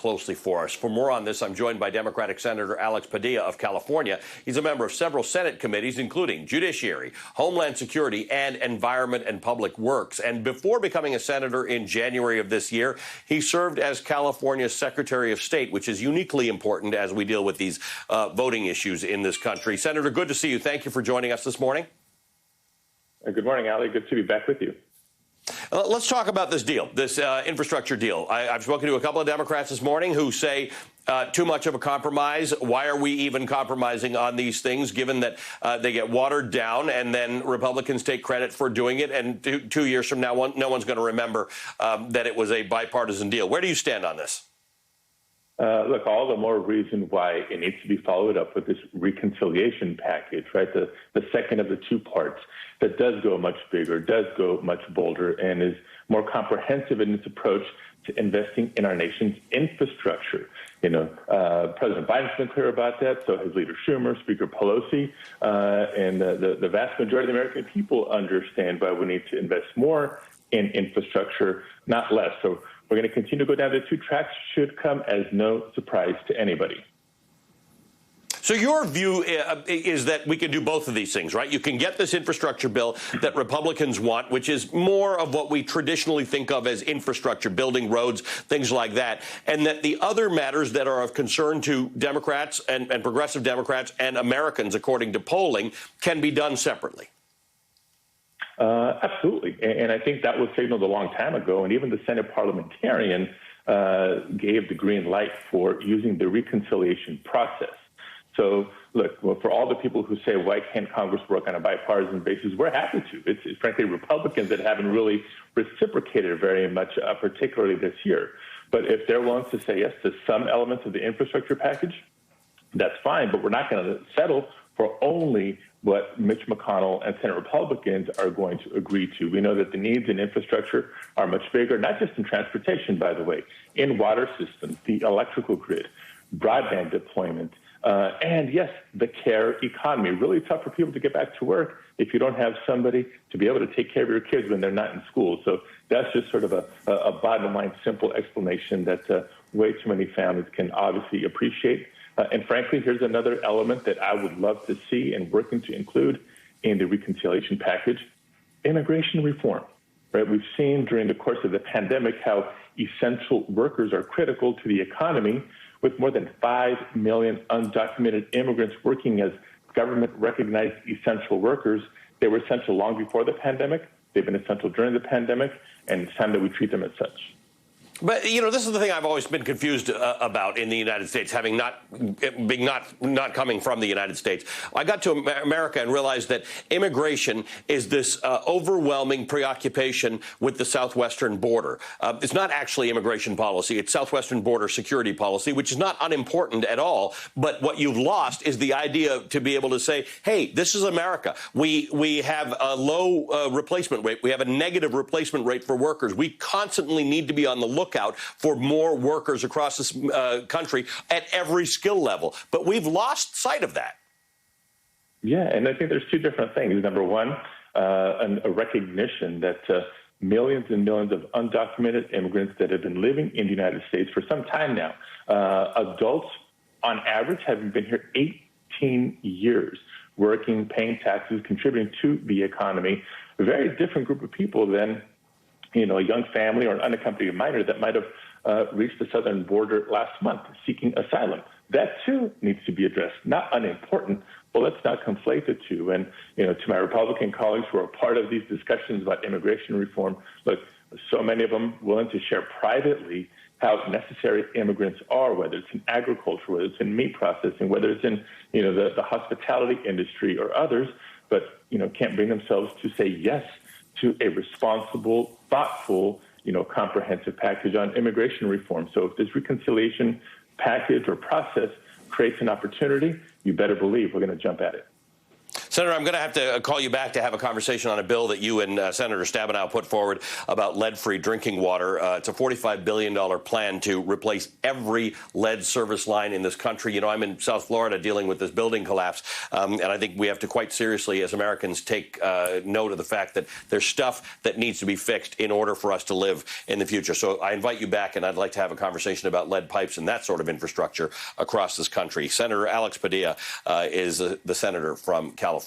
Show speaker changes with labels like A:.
A: closely for us. For more on this, I'm joined by Democratic Senator Alex Padilla of California. He's a member of several Senate committees, including Judiciary, Homeland Security, and Environment and Public Works. And before becoming a senator in January of this year, he served as California's Secretary of State, which is uniquely important as we deal with these voting issues in this country. Senator, good to see you. Thank you for joining us this morning.
B: Good morning, Ali. Good to be back with you.
A: Let's talk about this deal, this infrastructure deal. I've spoken to a couple of Democrats this morning who say too much of a compromise. Why are we even compromising on these things, given that they get watered down and then Republicans take credit for doing it? And 2 years from now, no one's going to remember that it was a bipartisan deal. Where do you stand on this?
B: Look, all the more reason why it needs to be followed up with this reconciliation package, right? The second of the two parts that does go much bigger, does go much bolder, and is more comprehensive in its approach to investing in our nation's infrastructure. President Biden's been clear about that, so has Leader Schumer, Speaker Pelosi, and the vast majority of the American people understand why we need to invest more in infrastructure, not less. So we're going to continue to go down the two tracks. Should come as no surprise to anybody.
A: So your view is that we can do both of these things, right? You can get this infrastructure bill that Republicans want, which is more of what we traditionally think of as infrastructure, building roads, things like that, and that the other matters that are of concern to Democrats and progressive Democrats and Americans, according to polling, can be done separately.
B: Absolutely. And I think that was signaled a long time ago. And even the Senate parliamentarian gave the green light for using the reconciliation process. So, look, for all the people who say, why can't Congress work on a bipartisan basis, we're happy to. It's frankly Republicans that haven't really reciprocated very much, particularly this year. But if they're willing to say yes to some elements of the infrastructure package, that's fine. But we're not going to settle for only what Mitch McConnell and Senate Republicans are going to agree to. We know that the needs in infrastructure are much bigger, not just in transportation, by the way, in water systems, the electrical grid, broadband deployment, and yes, the care economy. Really tough for people to get back to work if you don't have somebody to be able to take care of your kids when they're not in school. So that's just sort of a bottom line, simple explanation that way too many families can obviously appreciate. And frankly, here's another element that I would love to see and working to include in the reconciliation package: immigration reform. Right? We've seen during the course of the pandemic how essential workers are critical to the economy, with more than 5 million undocumented immigrants working as government-recognized essential workers. They were essential long before the pandemic. They've been essential during the pandemic, and it's time that we treat them as such.
A: But, this is the thing I've always been confused about in the United States, having not coming from the United States. I got to America and realized that immigration is this overwhelming preoccupation with the southwestern border. It's not actually immigration policy. It's southwestern border security policy, which is not unimportant at all. But what you've lost is the idea to be able to say, hey, this is America. We have a low replacement rate. We have a negative replacement rate for workers. We constantly need to be on the lookout for more workers across this country at every skill level. But we've lost sight of that.
B: Yeah, and I think there's two different things. Number one, a recognition that millions and millions of undocumented immigrants that have been living in the United States for some time now, adults on average having been here 18 years, working, paying taxes, contributing to the economy, a very different group of people than a young family or an unaccompanied minor that might have reached the southern border last month seeking asylum. That, too, needs to be addressed. Not unimportant, but let's not conflate the two. And, to my Republican colleagues who are part of these discussions about immigration reform, look, so many of them willing to share privately how necessary immigrants are, whether it's in agriculture, whether it's in meat processing, whether it's in, the hospitality industry or others, but, can't bring themselves to say yes to a responsible, thoughtful, comprehensive package on immigration reform. So if this reconciliation package or process creates an opportunity, you better believe we're going to jump at it.
A: Senator, I'm going to have to call you back to have a conversation on a bill that you and Senator Stabenow put forward about lead-free drinking water. It's a $45 billion plan to replace every lead service line in this country. You know, I'm in South Florida dealing with this building collapse, and I think we have to quite seriously, as Americans, take note of the fact that there's stuff that needs to be fixed in order for us to live in the future. So I invite you back, and I'd like to have a conversation about lead pipes and that sort of infrastructure across this country. Senator Alex Padilla is the senator from California.